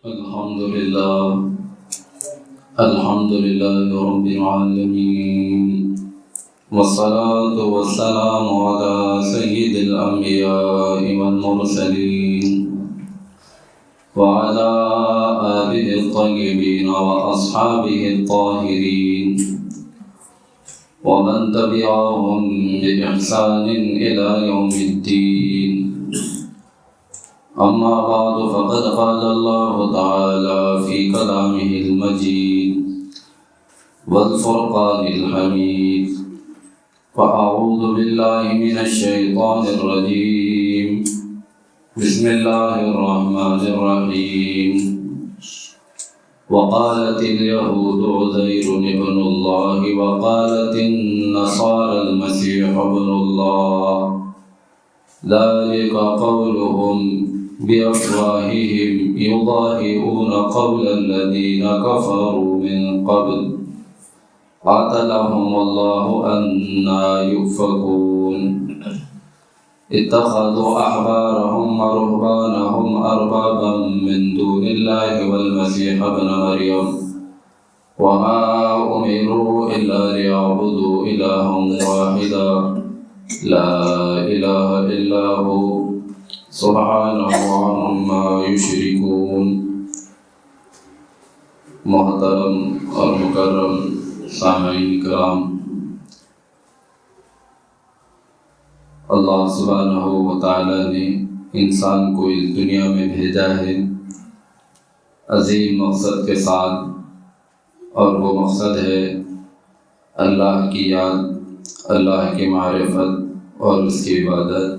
الحمد لله رب العالمين، والصلاة والسلام على سيد الأنبياء والمرسلين وعلى آله الطيبين وأصحابه الطاهرين ومن تبعهم بإحسان إلى يوم الدين. أما بعد، فقد قال الله تعالى في كلامه المجيد والفرقان الحميد: فأعوذ بالله من الشيطان الرجيم، بسم الله الرحمن الرحيم. وقالت اليهود عزير ابن الله وقالت النصارى المسيح ابن الله، ذلك قولهم بأفواههم يضاهئون قول الذين كفروا من قبل قاتلهم الله أنى يؤفكون. اتخذوا أحبارهم ورهبانهم أربابا من دون الله والمسيح ابن مريم وما أمروا إلا ليعبدوا إلها واحدا لا إله إلا هو سبحانه عما يشركون. محترم اور مکرم سامعین کرام، اللہ سبحانہ و تعالی نے انسان کو اس دنیا میں بھیجا ہے عظیم مقصد کے ساتھ، اور وہ مقصد ہے اللہ کی یاد، اللہ کی معرفت اور اس کی عبادت.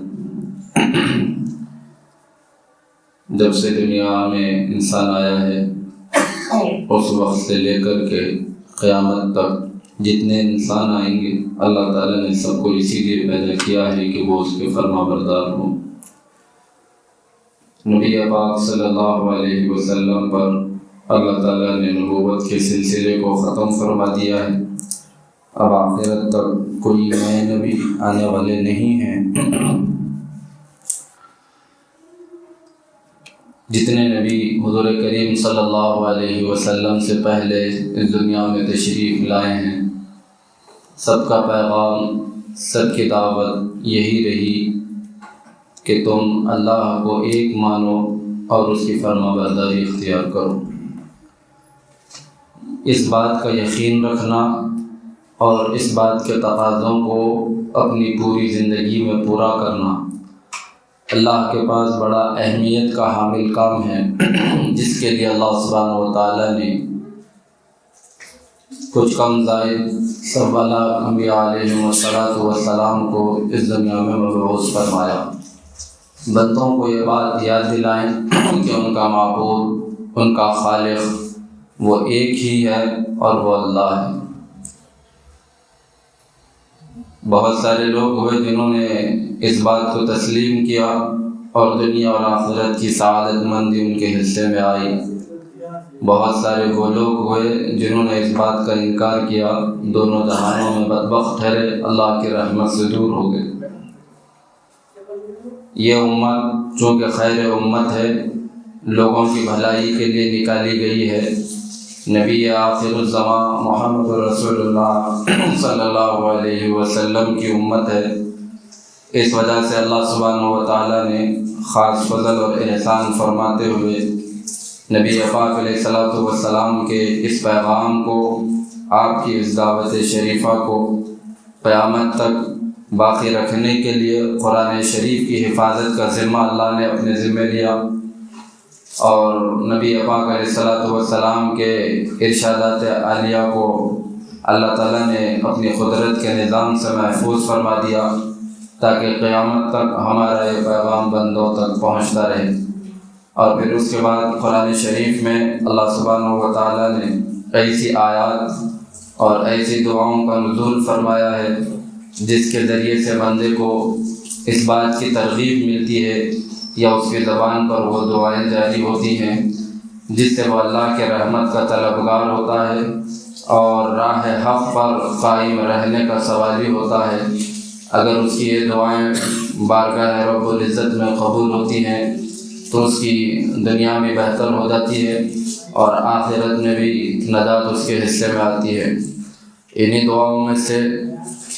جب سے دنیا میں انسان آیا ہے اس وقت سے لے کر کے قیامت تک جتنے انسان آئیں گے، اللہ تعالیٰ نے سب کو اسی لیے پیدا کیا ہے کہ وہ اس کے فرما بردار ہوں. نبی پاک صلی اللہ علیہ وسلم پر اللہ تعالیٰ نے نبوت کے سلسلے کو ختم فرما دیا ہے. اب آخرت تک کوئی نئے نبی آنے والے نہیں ہیں. جتنے نبی حضور کریم صلی اللہ علیہ وسلم سے پہلے اس دنیا میں تشریف لائے ہیں، سب کا پیغام، سب کی دعوت یہی رہی کہ تم اللہ کو ایک مانو اور اس کی فرما برداری اختیار کرو. اس بات کا یقین رکھنا اور اس بات کے تقاضوں کو اپنی پوری زندگی میں پورا کرنا اللہ کے پاس بڑا اہمیت کا حامل کام ہے، جس کے لیے اللہ سبحانہ و تعالیٰ نے کچھ کم زائد سب انبیاء علیہم السلام کو اس دنیا میں مبعوث فرمایا. بندوں کو یہ بات یاد دلائیں کہ ان کا معبود، ان کا خالق وہ ایک ہی ہے اور وہ اللہ ہے. بہت سارے لوگ ہوئے جنہوں نے اس بات کو تسلیم کیا اور دنیا اور آخرت کی سعادت مندی ان کے حصے میں آئی. بہت سارے وہ لوگ ہوئے جنہوں نے اس بات کا انکار کیا، دونوں جہانوں میں بدبخت ٹھہرے، اللہ کی رحمت سے دور ہو گئے. یہ امت چونکہ خیر امت ہے، لوگوں کی بھلائی کے لیے نکالی گئی ہے، نبی آخر الزمان محمد رسول اللہ صلی اللہ علیہ وسلم کی امت ہے. اس وجہ سے اللہ سبحانہ و تعالیٰ نے خاص فضل اور احسان فرماتے ہوئے نبی پاک علیہ السلام کے اس پیغام کو، آپ کی اس دعوت شریفہ کو قیامت تک باقی رکھنے کے لیے قرآن شریف کی حفاظت کا ذمہ اللہ نے اپنے ذمہ لیا، اور نبی پاک علیہ السلام کے ارشادات عالیہ کو اللہ تعالیٰ نے اپنی قدرت کے نظام سے محفوظ فرما دیا تاکہ قیامت تک ہمارا یہ پیغام بندوں تک پہنچتا رہے. اور پھر اس کے بعد قرآن شریف میں اللہ سبحانہ و تعالیٰ نے ایسی آیات اور ایسی دعاؤں کا نزول فرمایا ہے جس کے ذریعے سے بندے کو اس بات کی ترغیب ملتی ہے یا اس کی زبان پر وہ دعائیں جاری ہوتی ہیں جس سے وہ اللہ کے رحمت کا طلبگار ہوتا ہے اور راہ حق پر قائم رہنے کا سوالی ہوتا ہے. اگر اس کی یہ دعائیں بارگاہ رب العزت میں قبول ہوتی ہیں تو اس کی دنیا میں بہتر ہو جاتی ہے اور آخرت میں بھی نجات اس کے حصے میں آتی ہے۔ انہی دعاؤں میں سے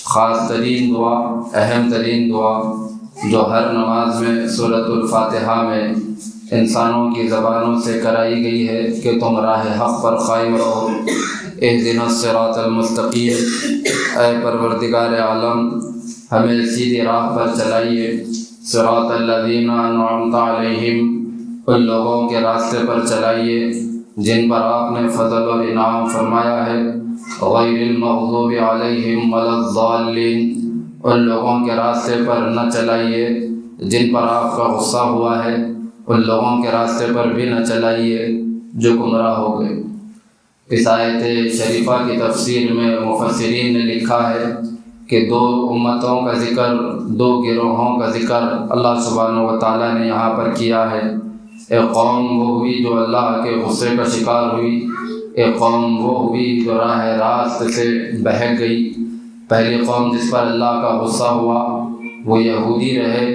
خاص ترین دعا، اہم ترین دعا جو ہر نماز میں سورۃ الفاتحہ میں انسانوں کی زبانوں سے کرائی گئی ہے کہ تم راہ حق پر قائم رہو، اہدنا الصراط المستقیم، اے پروردگار عالم ہمیں سیدھی راہ پر چلائیے، صراط الذین انعمت علیہم، ان لوگوں کے راستے پر چلائیے جن پر آپ نے فضل اور انعام فرمایا ہے، غیر المغضوب علیہم ولا الضالین، ان لوگوں کے راستے پر نہ چلائیے جن پر آپ کا غصہ ہوا ہے، ان لوگوں کے راستے پر بھی نہ چلائیے جو گمراہ ہو گئے۔ اس آیت شریفہ کی تفسیر میں مفسرین نے لکھا ہے کہ دو امتوں کا ذکر، دو گروہوں کا ذکر اللہ سبحانہ و تعالیٰ نے یہاں پر کیا ہے۔ ایک قوم وہ ہوئی جو اللہ کے غصے کا شکار ہوئی، ایک قوم وہ ہوئی جو راہ راست سے بہک گئی۔ پہلی قوم جس پر اللہ کا غصہ ہوا وہ یہودی رہے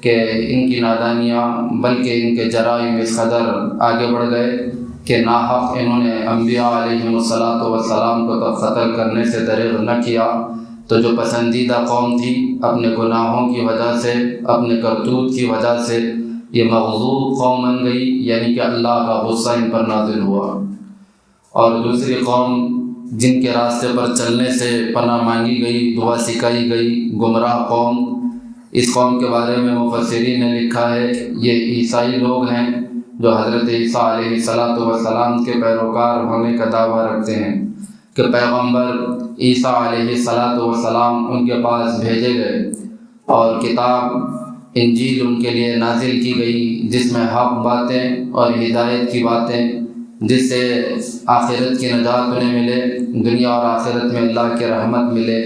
کہ ان کی نادانیاں بلکہ ان کے جرائم اس قدر آگے بڑھ گئے کہ ناحق انہوں نے انبیاء علیہم السلام کو تو قتل کرنے سے دریغ نہ کیا، تو جو پسندیدہ قوم تھی اپنے گناہوں کی وجہ سے، اپنے کرتوت کی وجہ سے یہ مغضوب قوم بن گئی، یعنی کہ اللہ کا غصہ ان پر نازل ہوا۔ اور دوسری قوم جن کے راستے پر چلنے سے پناہ مانگی گئی، دعا سکھائی گئی، گمراہ قوم، اس قوم کے بارے میں مفسرین نے لکھا ہے یہ عیسائی لوگ ہیں جو حضرت عیسیٰ علیہ السلام کے پیروکار ہونے کا دعویٰ رکھتے ہیں کہ پیغمبر عیسیٰ علیہ السلام ان کے پاس بھیجے گئے اور کتاب انجیل ان کے لیے نازل کی گئی جس میں حق باتیں اور ہدایت کی باتیں، جس سے آخرت کی نجات انہیں ملے، دنیا اور آخرت میں اللہ کی رحمت ملے۔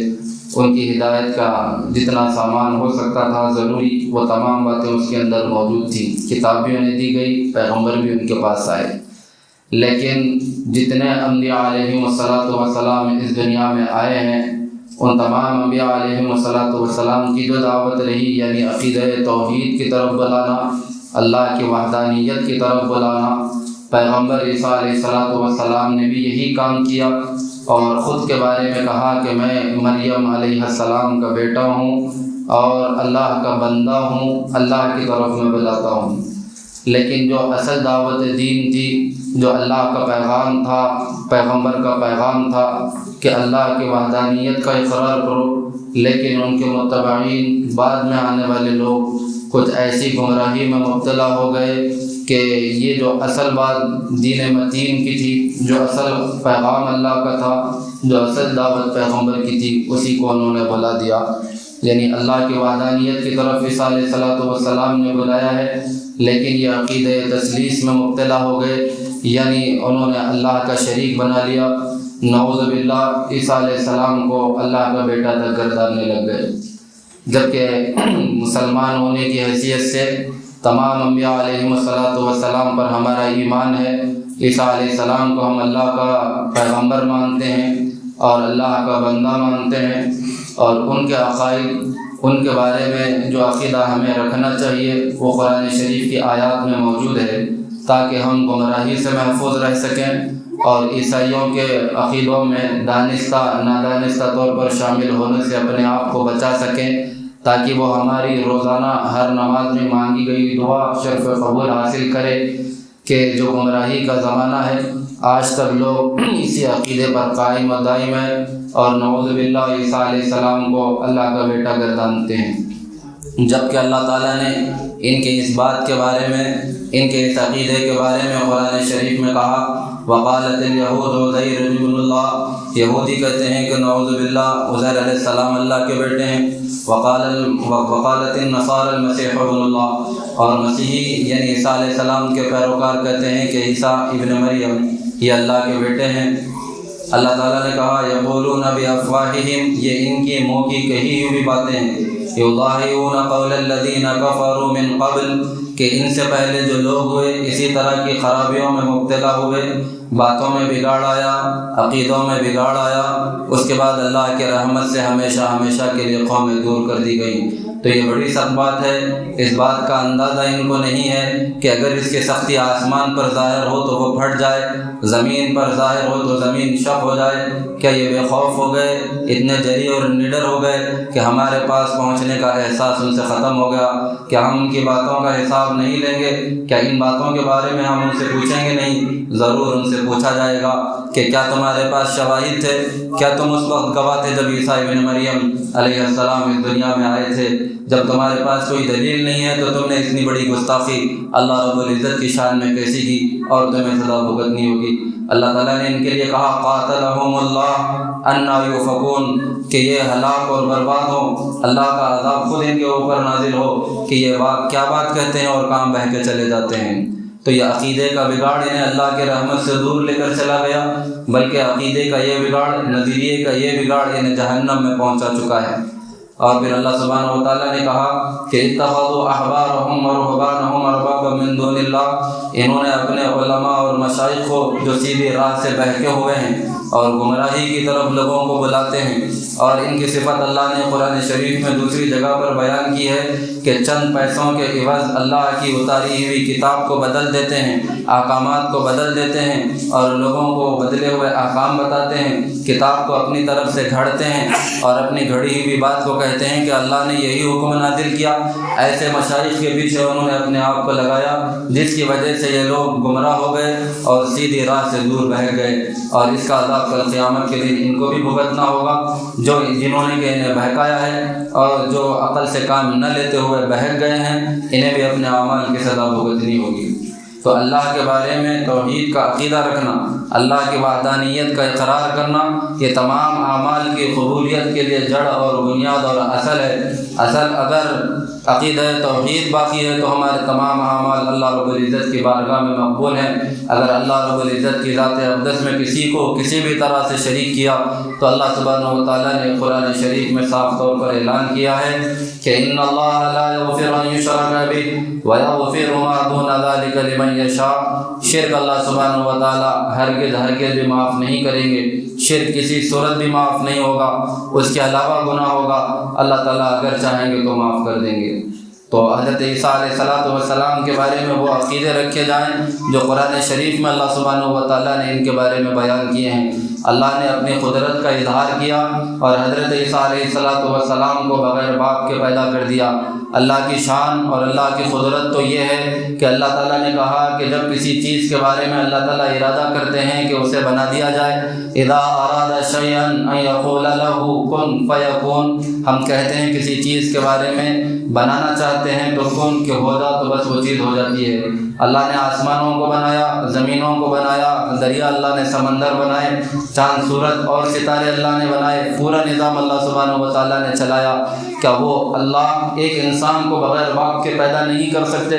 ان کی ہدایت کا جتنا سامان ہو سکتا تھا ضروری، وہ تمام باتیں اس کے اندر موجود تھیں، کتاب بھی انہیں دی گئی، پیغمبر بھی ان کے پاس آئے۔ لیکن جتنے انبیاء علیہم السلام اس دنیا میں آئے ہیں، ان تمام انبیاء علیہم السلام کی جو دعوت رہی، یعنی عقیدہ توحید کی طرف بلانا، اللہ کی وحدانیت کی طرف بلانا، پیغمبر عیسیٰ علیہ السلام نے بھی یہی کام کیا اور خود کے بارے میں کہا کہ میں مریم علیہ السلام کا بیٹا ہوں اور اللہ کا بندہ ہوں، اللہ کی طرف میں بلاتا ہوں۔ لیکن جو اصل دعوت دین تھی، جو اللہ کا پیغام تھا، پیغمبر کا پیغام تھا کہ اللہ کی وحدانیت کا اقرار کرو، لیکن ان کے متبعین، بعد میں آنے والے لوگ کچھ ایسی گمراہی میں مبتلا ہو گئے کہ یہ جو اصل بات دین متین کی تھی، جو اصل پیغام اللہ کا تھا، جو اصل دعوت پیغمبر کی تھی، اسی کو انہوں نے بلا دیا۔ یعنی اللہ کی وحدانیت کی طرف عیسیٰ علیہ السلام نے بلایا ہے، لیکن یہ عقیدہ تثلیث میں مبتلا ہو گئے، یعنی انہوں نے اللہ کا شریک بنا لیا، نعوذ باللہ عیسیٰ علیہ السلام کو اللہ کا بیٹا تک گرداننے لگ گئے۔ جبکہ مسلمان ہونے کی حیثیت سے تمام انبیاء علیہم السلام پر ہمارا ایمان ہے، عیسیٰ علیہ السلام کو ہم اللہ کا پیغمبر مانتے ہیں اور اللہ کا بندہ مانتے ہیں، اور ان کے عقائد، ان کے بارے میں جو عقیدہ ہمیں رکھنا چاہیے وہ قرآن شریف کی آیات میں موجود ہے تاکہ ہم گمراہی سے محفوظ رہ سکیں اور عیسائیوں کے عقیدوں میں دانستہ نادانستہ طور پر شامل ہونے سے اپنے آپ کو بچا سکیں، تاکہ وہ ہماری روزانہ ہر نماز میں مانگی گئی دعا شرف قبول حاصل کرے کہ جو گمراہی کا زمانہ ہے آج تک لوگ اسی عقیدے پر قائم و دائم ہیں اور نعوذ باللہ عیسیٰ علیہ السلام کو اللہ کا بیٹا گردانتے ہیں، جبکہ اللہ تعالیٰ نے ان کے اس بات کے بارے میں، ان کے اس عقیدے کے بارے میں قرآن شریف میں کہا وقالت الیہود عزیر ابن اللہ، یہودی کہتے ہیں کہ نعوذ باللہ عزیر علیہ السلام اللہ کے بیٹے ہیں، وقالت النصارى المسیح ابن اللہ، اور مسیحی یعنی عیسیٰ علیہ السلام کے پیروکار کہتے ہیں کہ عیسیٰ ابن مریم یہ اللہ کے بیٹے ہیں۔ اللہ تعالیٰ نے کہا یقولون بافواہہم، یہ ان کی منہ کی کہی ہوئی باتیں ہیں، یضاہئون قول الذین کفروا من قبل، کہ ان سے پہلے جو لوگ ہوئے اسی طرح کی خرابیوں میں مبتلا ہوئے، باتوں میں بگاڑ آیا، عقیدوں میں بگاڑ آیا، اس کے بعد اللہ کے رحمت سے ہمیشہ ہمیشہ کے لیے قومیں دور کر دی گئیں۔ تو یہ بڑی سخت بات ہے۔ اس بات کا اندازہ ان کو نہیں ہے کہ اگر اس کی سختی آسمان پر ظاہر ہو تو وہ پھٹ جائے، زمین پر ظاہر ہو تو زمین شق ہو جائے۔ کیا یہ بے خوف ہو گئے، اتنے جری اور نڈر ہو گئے کہ ہمارے پاس پہنچنے کا احساس ان سے ختم ہو گیا؟ کیا ہم ان کی باتوں کا حساب نہیں لیں گے؟ کیا ان باتوں کے بارے میں ہم ان سے پوچھیں گے نہیں؟ ضرور ان سے پوچھا جائے گا کہ کیا تمہارے پاس شواہد تھے؟ کیا تم اس وقت گواہ تھے جب عیسیٰ ابن مریم علیہ السلام اس دنیا میں آئے تھے؟ جب تمہارے پاس کوئی دلیل نہیں ہے تو تم نے اتنی بڑی گستاخی اللہ رب العزت کی شان میں کیسی کی، اور تمہیں سزا بھگتنی ہوگی۔ اللہ تعالیٰ نے ان کے لیے کہا قاتلہم اللہ انا یؤفکون، کہ یہ ہلاک اور برباد ہو، اللہ کا عذاب خود ان کے اوپر نازل ہو کہ یہ کیا بات کہتے ہیں اور کام بہہ کے چلے جاتے ہیں۔ تو یہ عقیدے کا بگاڑ انہیں اللہ کے رحمت سے دور لے کر چلا گیا، بلکہ عقیدے کا یہ بگاڑ، نظریے کا یہ بگاڑ انہیں جہنم میں پہنچا چکا ہے۔ اور پھر اللہ سبحانہ و تعالیٰ نے کہا کہ اتخذوا احبارهم ورهبانهم اربابا من دون اللہ، انہوں نے اپنے علماء اور مشائخ کو جو سیدھی راہ سے بہکے ہوئے ہیں اور گمراہی کی طرف لوگوں کو بلاتے ہیں، اور ان کی صفت اللہ نے قرآن شریف میں دوسری جگہ پر بیان کی ہے کہ چند پیسوں کے عوض اللہ کی اتاری ہوئی کتاب کو بدل دیتے ہیں، احکامات کو بدل دیتے ہیں اور لوگوں کو بدلے ہوئے احکام بتاتے ہیں، کتاب کو اپنی طرف سے گھڑتے ہیں اور اپنی گھڑی ہوئی بات کو کہتے ہیں کہ اللہ نے یہی حکم نازل کیا۔ ایسے مشائخ کے پیچھے انہوں نے اپنے آپ کو لگایا، جس کی وجہ سے یہ لوگ گمراہ ہو گئے اور سیدھی راہ سے دور بہہ گئے، اور اس کا عذاب کل قیامت کے دن ان کو بھی بھگتنا ہوگا۔ جنہوں نے کہ انہیں بہکایا ہے اور جو عقل سے کام نہ لیتے ہوئے بہک گئے ہیں، انہیں بھی اپنے اعمال کی سزا بھگتنی ہوگی۔ تو اللہ کے بارے میں توحید کا عقیدہ رکھنا، اللہ کی وحدانیت کا اقرار کرنا، یہ تمام اعمال کی قبولیت کے لیے جڑ اور بنیاد اور اصل ہے۔ اصل اگر عقیدہ توحید باقی ہے تو ہمارے تمام اعمال اللہ رب العزت کی بارگاہ میں مقبول ہیں۔ اگر اللہ رب العزت کی ذات اقدس میں کسی کو کسی بھی طرح سے شریک کیا تو اللہ سبحانہ و تعالیٰ نے قرآن شریف میں صاف طور پر اعلان کیا ہے کہ ان اللہ لا یغفر ان یشرک بہ ویغفر ما دون ذلک لمن یشاء، شرک اللہ سبحانہ و تعالیٰ ہرگز بھی معاف نہیں کریں گے، شرک کسی صورت بھی معاف نہیں ہوگا، اس کے علاوہ گناہ ہوگا اللہ تعالیٰ اگر چاہیں گے تو معاف کر دیں گے۔ تو حضرت عیسیٰ علیہ السلام کے بارے میں وہ عقیدے رکھے جائیں جو قرآن شریف میں اللہ سبحانہ و تعالیٰ نے ان کے بارے میں بیان کیے ہیں۔ اللہ نے اپنی قدرت کا اظہار کیا اور حضرت عیسیٰ علیہ السلام کو بغیر باپ کے پیدا کر دیا۔ اللہ کی شان اور اللہ کی قدرت تو یہ ہے کہ اللہ تعالیٰ نے کہا کہ جب کسی چیز کے بارے میں اللہ تعالیٰ ارادہ کرتے ہیں کہ اسے بنا دیا جائے، اذا اراد شیئا ان یقول له کن فیکون، ہم کہتے ہیں کسی چیز کے بارے میں بنانا چاہتے ہیں تو کن کہ ہو جا تو بس وہ چیز ہو جاتی ہے۔ اللہ نے آسمانوں کو بنایا، زمینوں کو بنایا، دریا اللہ نے سمندر بنائے، چاند سورج اور ستارے اللہ نے بنائے، پورا نظام اللہ سبحانہ و تعالیٰ نے چلایا۔ کیا وہ اللہ ایک انسان کو بغیر باپ کے پیدا نہیں کر سکتے؟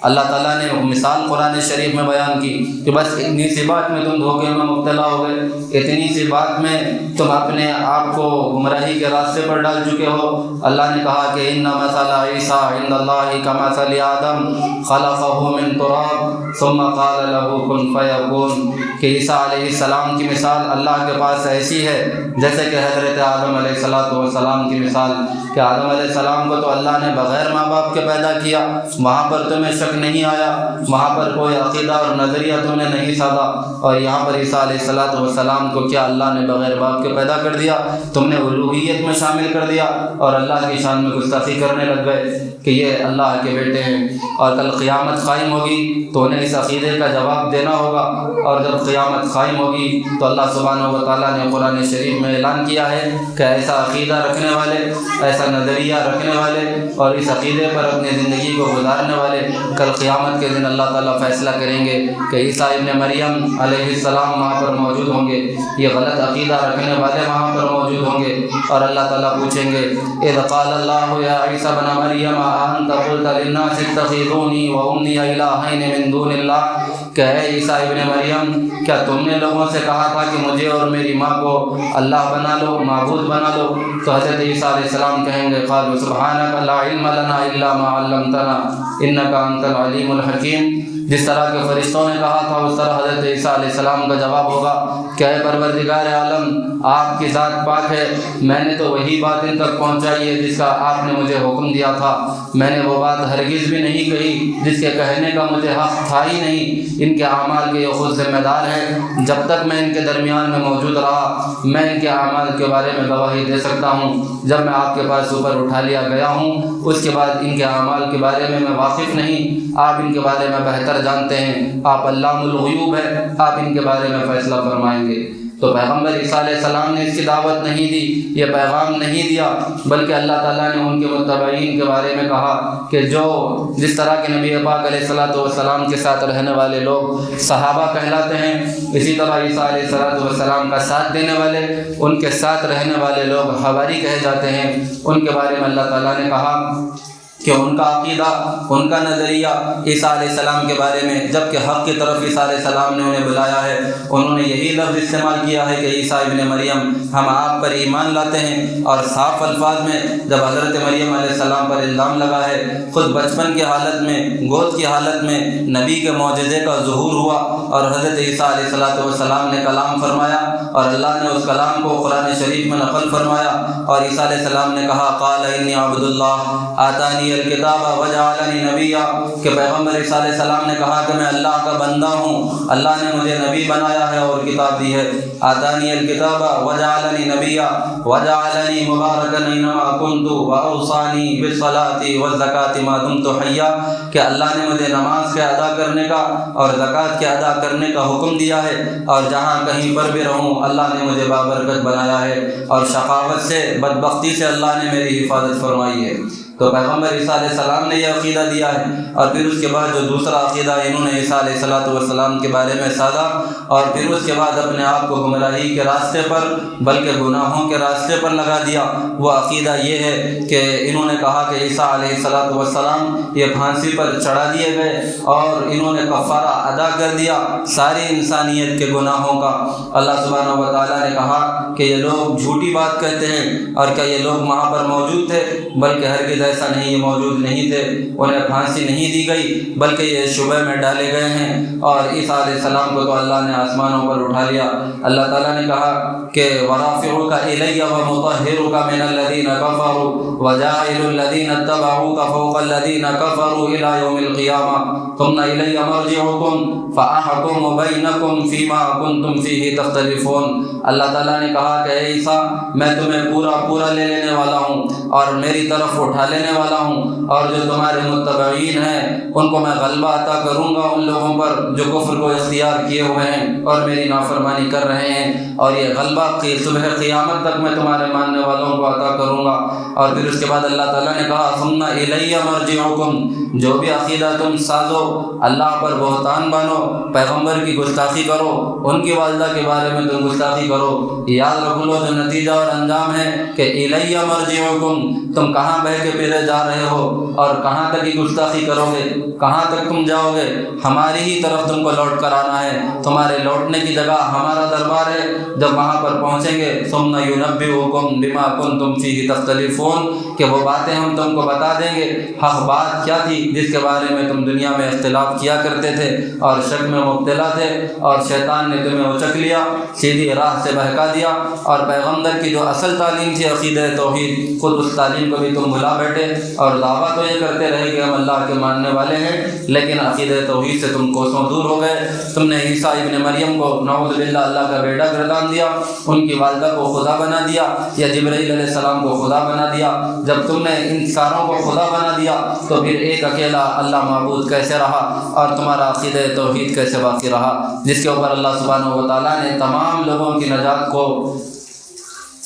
اللہ تعالیٰ نے مثال قرآن شریف میں بیان کی کہ بس اتنی سی بات میں تم دھوکے میں مبتلا ہو گئے، اتنی سی بات میں تم اپنے آپ کو گمراہی کے راستے پر ڈال چکے ہو۔ اللہ نے کہا کہ ان مثل عیسیٰ عند اللہ کمثل آدم خلقہ من تراب ثم قال له کن فیکون، کہ عیسیٰ علیہ السلام کی مثال اللہ کے پاس ایسی ہے جیسے کہ حضرت آدم علیہ السلام کی مثال، کہ آدم علیہ السلام کو تو اللہ نے بغیر ماں باپ کے پیدا کیا، وہاں پر تمہیں شک نہیں آیا، وہاں پر کوئی عقیدہ اور نظریہ تم نے نہیں سادا، اور یہاں پر عیسیٰ علیہ السلام کو کیا اللہ نے بغیر باپ کے پیدا کر دیا، تم نے الوہیت میں شامل کر دیا اور اللہ کی شان میں گستاخی کرنے لگ گئے کہ یہ اللہ کے بیٹے ہیں۔ اور کل قیامت قائم ہوگی تو انہیں اس عقیدے کا جواب دینا ہوگا، اور جب قیامت قائم ہوگی تو اللہ سبحانہ و تعالیٰ نے قرآن شریف میں اعلان کیا ہے کہ ایسا عقیدہ رکھنے والے، ایسا نظریہ رکھنے والے اور اس عقیدے پر اپنی زندگی کو گزارنے والے کل قیامت کے دن اللہ تعالیٰ فیصلہ کریں گے کہ عیسیٰ ابن مریم علیہ السلام وہاں پر موجود ہوں گے، یہ غلط عقیدہ رکھنے والے وہاں پر موجود ہوں گے، اور اللہ تعالیٰ پوچھیں گے اذ قال اللہ یا عیسیٰ ابن مریم اانت قلت للناس اتخذونی وامنی الہین من دون اللہ، کہ اے عیسیٰ ابن مریم کیا تم نے لوگوں سے کہا تھا کہ مجھے اور میری ماں کو اللہ بنا لو، معبود بنا لو؟ تو حضرت عیسیٰ علیہ السلام کہیں گے قالوا سبحانک لا علم لنا الا ما علمتنا انک انت العلیم الحکیم، جس طرح کے فرشتوں نے کہا تھا اس طرح حضرت عیسیٰ علیہ السلام کا جواب ہوگا کہ اے پروردگار عالم، آپ کی ذات پاک ہے، میں نے تو وہی بات ان تک پہنچائی ہے جس کا آپ نے مجھے حکم دیا تھا، میں نے وہ بات ہرگز بھی نہیں کہی جس کے کہنے کا مجھے حق تھا ہی نہیں۔ ان کے اعمال کے یہ خود ذمہ دار ہیں، جب تک میں ان کے درمیان میں موجود رہا میں ان کے اعمال کے بارے میں گواہی دے سکتا ہوں، جب میں آپ کے پاس اوپر اٹھا لیا گیا ہوں اس کے بعد ان کے اعمال کے بارے میں واقف نہیں، آپ ان کے بارے میں بہتر جانتے ہیں، آپ علام الغیوب ہے، آپ ان کے بارے میں فیصلہ فرمائیں گے۔ تو پیغمبر عیسیٰ علیہ السلام نے اس کی دعوت نہیں دی، یہ پیغام نہیں دیا، بلکہ اللہ تعالیٰ نے ان کے متبعین کے بارے میں کہا کہ جو جس طرح کے نبی پاک علیہ السلام کے ساتھ رہنے والے لوگ صحابہ کہلاتے ہیں، اسی طرح عیسیٰ علیہ السلام کا ساتھ دینے والے، ان کے ساتھ رہنے والے لوگ حواری کہے جاتے ہیں۔ ان کے بارے میں اللہ تعالیٰ نے کہا کہ ان کا عقیدہ، ان کا نظریہ عیسیٰ علیہ السلام کے بارے میں، جب کہ حق کی طرف عیسیٰ علیہ السلام نے انہیں بلایا ہے، انہوں نے یہی لفظ استعمال کیا ہے کہ عیسیٰ ابن مریم ہم آپ پر ایمان لاتے ہیں، اور صاف الفاظ میں جب حضرت مریم علیہ السلام پر الزام لگا ہے، خود بچپن کی حالت میں، گود کی حالت میں نبی کے معجزے کا ظہور ہوا اور حضرت عیسیٰ علیہ السلام نے کلام فرمایا اور اللہ نے اس کلام کو قرآن شریف میں نقل فرمایا، اور عیسیٰ علیہ السلام نے کہا قال انی عبد اللہ آتانی الکتاب وجعلنی نبیا، کہ پیغمبر عیسیٰ علیہ السلام نے کہا کہ میں اللہ کا بندہ ہوں، اللہ نے مجھے نبی بنایا ہے اور کتاب دی ہے۔ آتانی الکتاب وجعلنی نبیا وجعلنی مبارکا اینما کنت واوصانی بالصلاۃ والزکاۃ ما دمت حیا، کہ اللہ نے مجھے نماز کے ادا کرنے کا اور زکوٰۃ کے ادا کرنے کا حکم دیا ہے، اور جہاں کہیں پر بھی رہوں اللہ نے مجھے بابرکت بنایا ہے، اور شقاوت سے، بدبختی سے اللہ نے میری حفاظت فرمائی ہے۔ تو پیغمبر عیسیٰ علیہ السلام نے یہ عقیدہ دیا ہے، اور پھر اس کے بعد جو دوسرا عقیدہ انہوں نے عیسیٰ علیہ السلام کے بارے میں سادا، اور پھر اس کے بعد اپنے آپ کو گمراہی کے راستے پر بلکہ گناہوں کے راستے پر لگا دیا، وہ عقیدہ یہ ہے کہ انہوں نے کہا کہ عیسیٰ علیہ السلام یہ پھانسی پر چڑھا دیے گئے اور انہوں نے کفارہ ادا کر دیا ساری انسانیت کے گناہوں کا۔ اللہ سبحانہ و تعالیٰ نے کہا کہ یہ لوگ جھوٹی بات کہتے ہیں، اور کیا یہ لوگ وہاں پر موجود تھے؟ بلکہ ہرگز ایسا نہیں، یہ موجود نہیں تھے، انہیں پھانسی نہیں دی گئی، بلکہ یہ شبہ میں ڈالے گئے ہیں۔ اور عیسیٰ علیہ السلام کو تو اللہ نے آسمانوں پر اٹھا لیا۔ اللہ تعالیٰ نے کہا کہ وَرَافِعُكَ إِلَيَّ وَمُطَهِّرُكَ مِنَ الَّذِينَ كَفَرُوا وَجَاعِلُ الَّذِينَ اتَّبَعُوكَ فَوْقَ الَّذِينَ كَفَرُوا إِلَى يَوْمِ الْقِيَامَةِ ثُمَّ إِلَيَّ مَرْجِعُكُمْ فَأَحْكُمُ بَيْنَكُمْ فِيمَا كُنتُمْ فِيهِ تَخْتَلِفُونَ۔ اللہ تعالیٰ نے کہا کہ اے عیسیٰ، میں تمہیں پورا لے لینے والا ہوں اور میری طرف اٹھا لینے والا ہوں، اور جو تمہارے متبعین ہیں ان کو میں غلبہ عطا کروں گا ان لوگوں پر جو کفر کو اختیار کیے ہوئے ہیں اور میری نافرمانی کر رہے ہیں، اور یہ غلبہ کی صبح قیامت تک میں تمہارے ماننے والوں کو عطا کروں گا۔ اور پھر اس کے بعد اللہ تعالیٰ نے کہا ثم الی مرجعکم، جو بھی عقیدہ تم سازو، اللہ پر بہتان بانو، پیغمبر کی گستاخی کرو، ان کی والدہ کے بارے میں تم گستاخی کرو، یاد رکھ لو جو نتیجہ اور انجام ہے کہ الی مرجعکم، تم کہاں بہ کے پھرے جا رہے ہو اور کہاں تک کی گستاخی کرو گے، کہاں تک تم جاؤ گے، ہماری ہی طرف تم کو لوٹ کر آنا ہے، تمہارے لوٹنے کی جگہ ہمارا دربار ہے، جب وہاں پر پہنچیں گے ثم ینبئکم بما کنتم فیہ تختلفون، کہ وہ باتیں ہم تم کو بتا دیں گے حق بات کیا تھی جس کے بارے میں تم دنیا میں اختلاف کیا کرتے تھے اور شک میں مبتلا تھے، اور شیطان نے تمہیں اچک لیا، سیدھی راہ سے بہکا دیا، اور پیغمبر کی جو اصل تعلیم تھی عقیدہ توحید، خود اس تعلیم کو بھی تم بھلا بیٹھے، اور دعویٰ تو یہ کرتے رہے کہ ہم اللہ کے ماننے والے ہیں، لیکن عقیدہ توحید سے تم کوسوں دور ہو گئے۔ تم نے عیسیٰ ابن مریم کو نعوذ باللہ اللہ کا بیٹا گردان دیا، ان کی والدہ کو خدا بنا دیا، یا جبرائیل علیہ السلام کو خدا بنا دیا۔ جب تم نے ان ساروں کو خدا بنا دیا تو پھر ایک اکیلا اللہ معبود کیسے رہا اور تمہارا عقیدہ توحید کیسے باقی رہا، جس کے اوپر اللہ سبحانہ و تعالیٰ نے تمام لوگوں کی نجات کو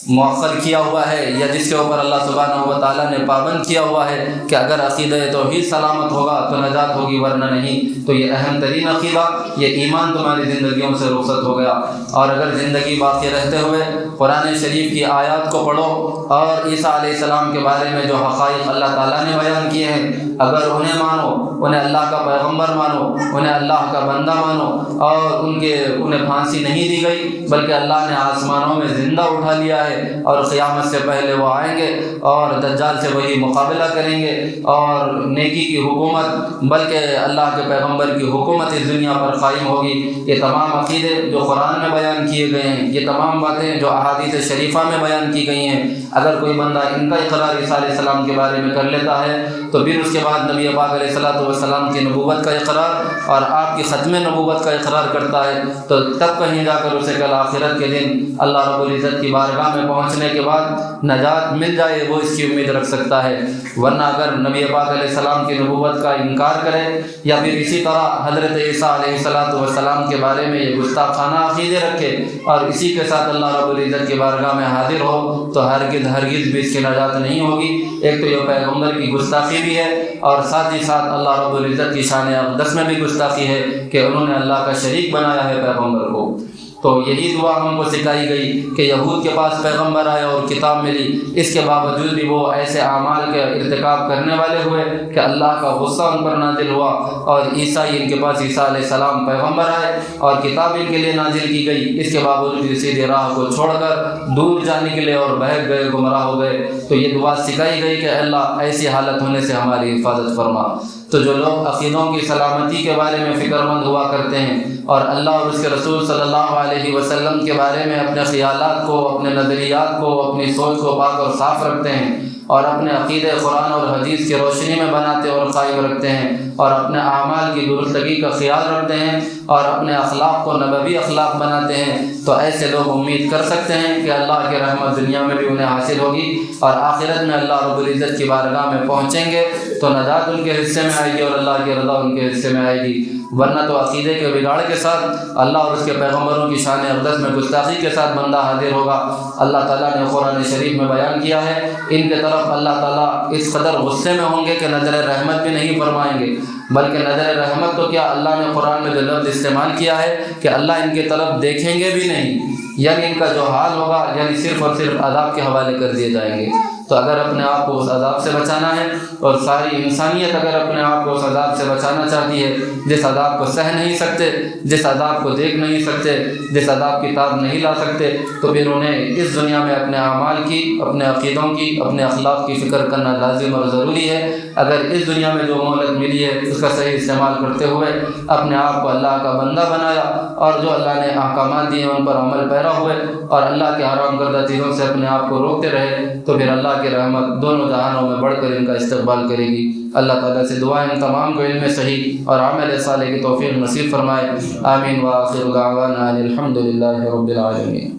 مؤخر کیا ہوا ہے، یا جس کے اوپر اللہ سبحانہ و تعالیٰ نے پابند کیا ہوا ہے کہ اگر عقیدہ توحید سلامت ہوگا تو نجات ہوگی، ورنہ نہیں۔ تو یہ اہم ترین عقیدہ، یہ ایمان تمہاری زندگیوں سے رخصت ہو گیا، اور اگر زندگی باقی رہتے ہوئے قرآن شریف کی آیات کو پڑھو اور عیسیٰ علیہ السلام کے بارے میں جو حقائق اللہ تعالیٰ نے بیان کیے ہیں اگر انہیں مانو، انہیں اللہ کا پیغمبر مانو، انہیں اللہ کا بندہ مانو، اور انہیں پھانسی نہیں دی گئی بلکہ اللہ نے آسمانوں میں زندہ اٹھا لیا ہے، اور قیامت سے پہلے وہ آئیں گے اور دجال سے وہی مقابلہ کریں گے، اور نیکی کی حکومت بلکہ اللہ کے پیغمبر کی حکومت اس دنیا پر قائم ہوگی۔ یہ تمام عقیدے جو قرآن میں بیان کیے گئے ہیں، یہ تمام باتیں جو احادیث شریفہ میں بیان کی گئی ہیں، اگر کوئی بندہ ان کا اقرار عیسیٰ علیہ السلام کے بارے میں کر لیتا ہے تو پھر اس کے بعد نبی پاک علیہ السلام کی نبوت کا اقرار اور آپ کی ختم نبوت کا اقرار کرتا ہے، تو تب کہیں جا کر اسے کل آخرت کے دن اللہ رب العزت کی بارگاہ میں پہنچنے کے بعد نجات مل جائے، وہ اس کی امید رکھ سکتا ہے۔ ورنہ اگر نبی پاک علیہ السلام کی نبوت کا انکار کرے یا پھر اسی طرح حضرت عیسیٰ علیہ السلام کے بارے میں یہ گستاخانہ عقیدے رکھے اور اسی کے ساتھ اللہ رب العزت کی بارگاہ میں حاضر ہو تو ہرگز بھی اس کی نجات نہیں ہوگی۔ ایک تو یہ پیغمبر کی گستاخی بھی ہے، اور ساتھ ہی ساتھ اللہ رب العزت کی شان اقدس میں بھی گستاخی ہے کہ انہوں نے اللہ کا شریک بنایا ہے پیغمبر کو۔ تو یہی دعا ہم کو سکھائی گئی کہ یہود کے پاس پیغمبر آیا اور کتاب ملی، اس کے باوجود بھی وہ ایسے اعمال کے ارتکاب کرنے والے ہوئے کہ اللہ کا غصہ ان پر نازل ہوا، اور ان کے پاس عیسیٰ علیہ السلام پیغمبر آئے اور کتاب ان کے لیے نازل کی گئی، اس کے باوجود سیدھے راہ کو چھوڑ کر دور جانے کے لیے اور بہک گئے، گمراہ ہو گئے۔ تو یہ دعا سکھائی گئی کہ اللہ ایسی حالت ہونے سے ہماری حفاظت فرما۔ تو جو لوگ عقیدوں کی سلامتی کے بارے میں فکر مند ہوا کرتے ہیں اور اللہ اور اس کے رسول صلی اللہ علیہ وسلم کے بارے میں اپنے خیالات کو، اپنے نظریات کو، اپنی سوچ کو پاک اور صاف رکھتے ہیں اور اپنے عقیدے قرآن اور حدیث کی روشنی میں بناتے اور قائم رکھتے ہیں اور اپنے اعمال کی درستگی کا خیال رکھتے ہیں اور اپنے اخلاق کو نبوی اخلاق بناتے ہیں، تو ایسے لوگ امید کر سکتے ہیں کہ اللہ کی رحمت دنیا میں بھی انہیں حاصل ہوگی اور آخرت میں اللہ رب العزت کی بارگاہ میں پہنچیں گے تو نجات ان کے حصے میں آئے گی اور اللہ کی رضا ان کے حصے میں آئے گی۔ ورنہ تو عقیدے کے بگاڑ کے ساتھ اللہ اور اس کے پیغمبروں کی شان اقدس میں گستاخی کے ساتھ بندہ حاضر ہوگا۔ اللہ تعالیٰ نے قرآن شریف میں بیان کیا ہے، ان کے طرف اللہ تعالیٰ اس قدر غصے میں ہوں گے کہ نظر رحمت بھی نہیں فرمائیں گے، بلکہ نظر رحمت تو کیا، اللہ نے قرآن میں جو لفظ استعمال کیا ہے کہ اللہ ان کی طرف دیکھیں گے بھی نہیں، یعنی ان کا جو حال ہوگا یعنی صرف اور صرف عذاب کے حوالے کر دیے جائیں گے۔ تو اگر اپنے آپ کو اس عذاب سے بچانا ہے اور ساری انسانیت اگر اپنے آپ کو اس عذاب سے بچانا چاہتی ہے، جس عذاب کو سہ نہیں سکتے، جس عذاب کو دیکھ نہیں سکتے، جس عذاب کی تاب نہیں لا سکتے، تو پھر انہیں اس دنیا میں اپنے اعمال کی، اپنے عقیدوں کی، اپنے اخلاق کی فکر کرنا لازم اور ضروری ہے۔ اگر اس دنیا میں جو مہلت ملی ہے اس کا صحیح استعمال کرتے ہوئے اپنے آپ کو اللہ کا بندہ بنایا اور جو اللہ نے احکامات دیے ان پر عمل پیرا ہوئے اور اللہ کے حرام کردہ چیزوں سے اپنے آپ کو روکتے رہے، تو پھر اللہ کی رحمت دونوں جہانوں میں بڑھ کر ان کا استقبال کرے گی۔ اللہ تعالیٰ سے دعائیں ان تمام کو علم صحیح اور عمل صالح کی توفیق نصیب فرمائے۔ آمین وآخر دعوانا الحمد للہ رب العالمین۔